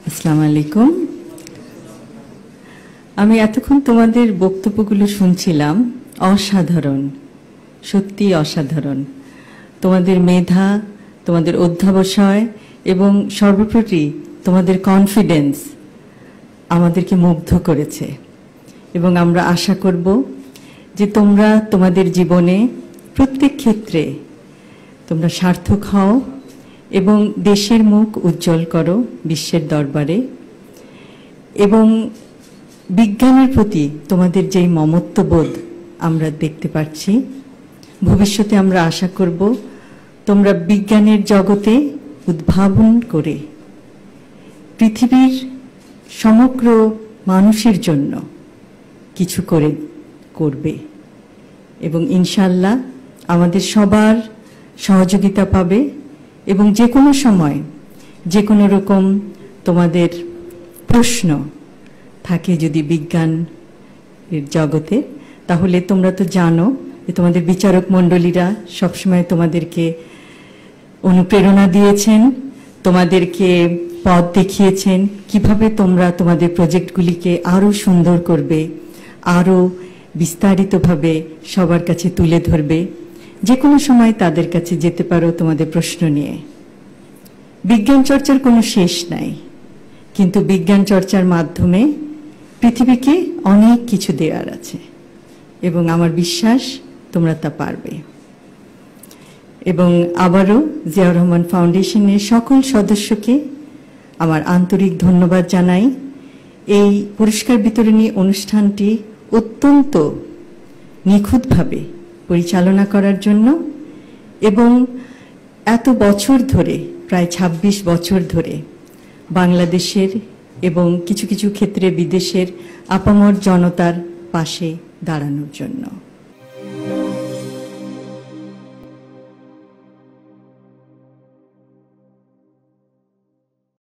আসসালামু আলাইকুম। আমি এতক্ষণ তোমাদের বক্তব্যগুলো শুনছিলাম। অসাধারণ, সত্যি অসাধারণ। তোমাদের মেধা, তোমাদের অধ্যবসায় এবং সর্বোপরি তোমাদের কনফিডেন্স আমাদেরকে মুগ্ধ করেছে। এবং আমরা আশা করব যে তোমরা তোমাদের জীবনে প্রত্যেক ক্ষেত্রে তোমরা সার্থক হও এবং দেশের মুখ উজ্জ্বল করো বিশ্বের দরবারে। এবং বিজ্ঞানের প্রতি তোমাদের যেই মমত্ববোধ আমরা দেখতে পাচ্ছি, ভবিষ্যতে আমরা আশা করব তোমরা বিজ্ঞানের জগতে উদ্ভাবন করে পৃথিবীর সমগ্র মানুষের জন্য কিছু করবে এবং ইনশাআল্লাহ আমাদের সবার সহযোগিতা পাবে। এবং যে কোনো সময় যে কোনো রকম তোমাদের প্রশ্ন থাকে যদি বিজ্ঞানের জগতে, তাহলে তোমরা তো জানো যে তোমাদের বিচারক মণ্ডলীরা সবসময় তোমাদেরকে অনুপ্রেরণা দিয়েছেন, তোমাদেরকে পথ দেখিয়েছেন কিভাবে তোমরা তোমাদের প্রজেক্টগুলিকে আরও সুন্দর করবে, আরও বিস্তারিতভাবে সবার কাছে তুলে ধরবে। যে কোনো সময় তাদের কাছে যেতে পারো তোমাদের প্রশ্ন নিয়ে। বিজ্ঞান চর্চার কোনো শেষ নাই, কিন্তু বিজ্ঞান চর্চার মাধ্যমে পৃথিবীকে অনেক কিছু দেওয়ার আছে এবং আমার বিশ্বাস তোমরা তা পারবে। এবং আবারও জিয়াউর রহমান ফাউন্ডেশনের সকল সদস্যকে আমার আন্তরিক ধন্যবাদ জানাই এই পুরস্কার বিতরণী অনুষ্ঠানটি অত্যন্ত নিখুঁতভাবে পরিচালনা করার জন্য এবং এত বছর ধরে, প্রায় ২৬ বছর ধরে বাংলাদেশের এবং কিছু কিছু ক্ষেত্রে বিদেশের আপামর জনতার পাশে দাঁড়ানোর জন্য।